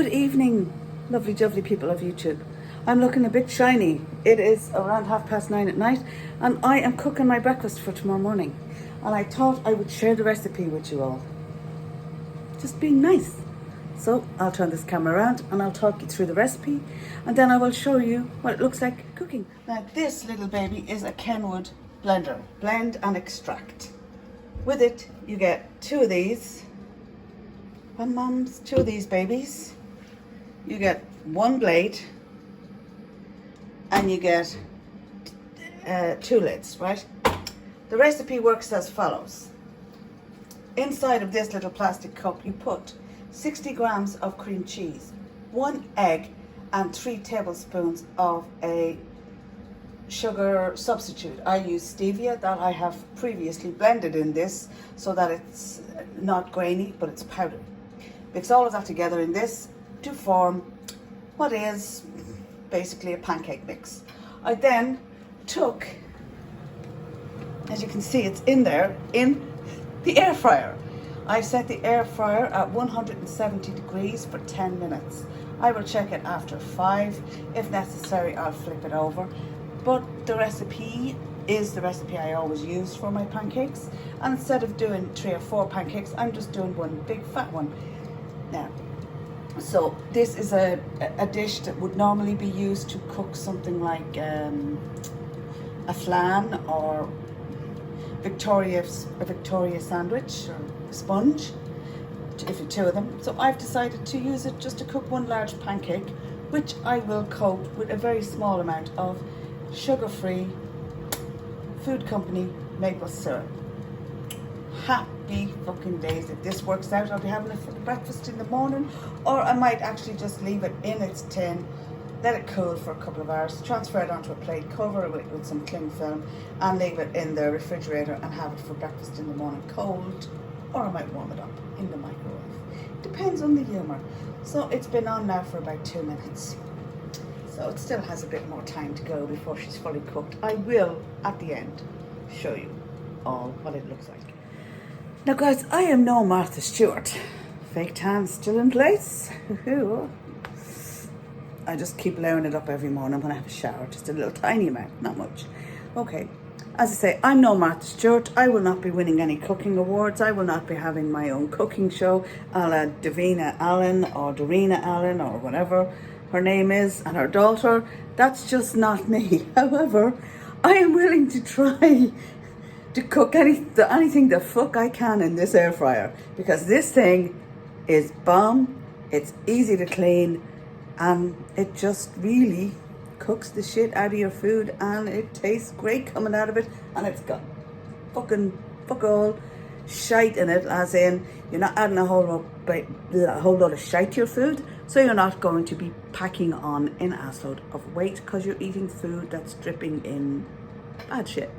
Good evening, lovely jubbly people of YouTube. I'm looking a bit shiny. It is around 9:30 at night and I am cooking my breakfast for tomorrow morning. And I thought I would share the recipe with you all. Just being nice. So I'll turn this camera around and I'll talk you through the recipe and then I will show you what it looks like cooking. Now this little baby is a Kenwood blender. Blend and extract. With it you get two of these. Two of these babies. You get one blade and you get two lids, right? The recipe works as follows. Inside of this little plastic cup you put 60 grams of cream cheese, 1 egg and 3 tablespoons of a sugar substitute. I use stevia that I have previously blended in this so that it's not grainy but it's powdered. Mix all of that together in this to form what is basically a pancake mix. I then took, as you can see, it's in there in the air fryer. I set the air fryer at 170 degrees for 10 minutes. I will check it after 5. If necessary, I'll flip it over. But the recipe is the recipe I always use for my pancakes. And instead of doing 3 or 4 pancakes, I'm just doing one big fat one. Now, so this is a dish that would normally be used to cook something like a flan or a Victoria sandwich or a sponge, if you're 2 of them. So I've decided to use it just to cook one large pancake, which I will coat with a very small amount of sugar-free Food Company maple syrup. Happy fucking days. If this works out, I'll be having it for breakfast in the morning, or I might actually just leave it in its tin, let it cool for a couple of hours, transfer it onto a plate, cover it with some cling film and leave it in the refrigerator and have it for breakfast in the morning cold, or I might warm it up in the microwave. Depends on the humour. So it's been on now for about 2 minutes. So it still has a bit more time to go before she's fully cooked. I will, at the end, show you all what it looks like. Now guys, I am no Martha Stewart. Fake tan still in place. I just keep layering it up every morning when I have a shower. Just a little tiny amount, not much. Okay, as I say, I'm no Martha Stewart. I will not be winning any cooking awards. I will not be having my own cooking show a la Davina Allen or Dorina Allen or whatever her name is and her daughter. That's just not me. However, I am willing to try to cook anything the fuck I can in this air fryer, because this thing is bomb. It's easy to clean and it just really cooks the shit out of your food and it tastes great coming out of it, and it's got fuck all shite in it, as in you're not adding a whole lot of shite to your food, so you're not going to be packing on an assload of weight because you're eating food that's dripping in bad shit.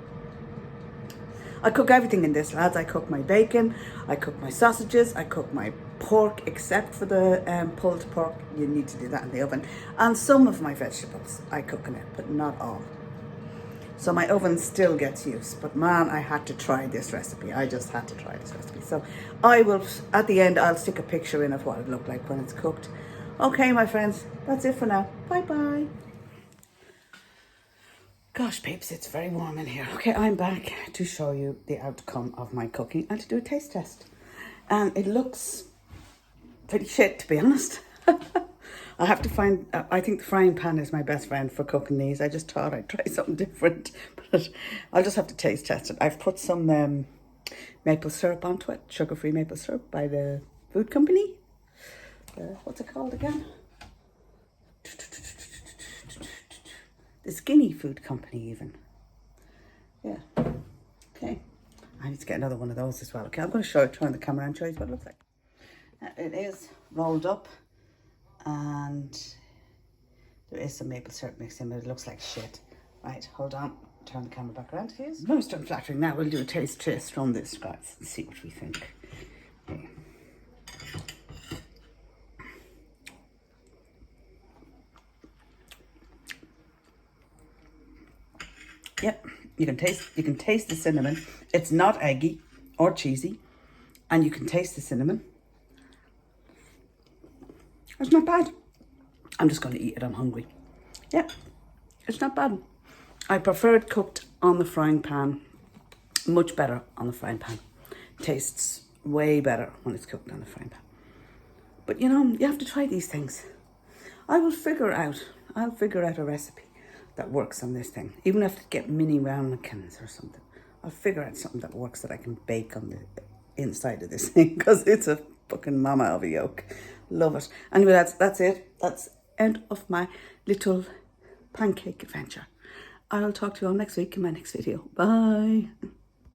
I cook everything in this, lads. I cook my bacon, I cook my sausages, I cook my pork, except for the pulled pork. You need to do that in the oven. And some of my vegetables I cook in it, but not all. So my oven still gets used. But man, I had to try this recipe. I just had to try this recipe. So I will, at the end, I'll stick a picture in of what it looked like when it's cooked. Okay, my friends, that's it for now. Bye-bye. Gosh, peeps, it's very warm in here. Okay, I'm back to show you the outcome of my cooking and to do a taste test. And it looks pretty shit, to be honest. I have to find, I think the frying pan is my best friend for cooking these. I just thought I'd try something different, but I'll just have to taste test it. I've put some maple syrup onto it, sugar-free maple syrup by the Food Company. What's it called again? The Skinny Food Company even. Yeah. Okay. I need to get another one of those as well. Okay, I'm going to turn the camera and show you what it looks like. It is rolled up and there is some maple syrup mixed in, but it looks like shit. Right, hold on. Turn the camera back around to you. Most unflattering. Now we'll do a taste test from this, guys, and see what we think. Okay. Yep, you can taste the cinnamon. It's not eggy or cheesy, and you can taste the cinnamon. It's not bad. I'm just going to eat it, I'm hungry. Yeah, it's not bad. I prefer it cooked on the frying pan. Much better on the frying pan. Tastes way better when it's cooked on the frying pan. But you know, you have to try these things. I'll figure out a recipe that works on this thing. Even if I get mini ramekins or something. I'll figure out something that works that I can bake on the inside of this thing, because it's a fucking mama of a yolk. Love it. Anyway, that's it. That's end of my little pancake adventure. I'll talk to you all next week in my next video. Bye.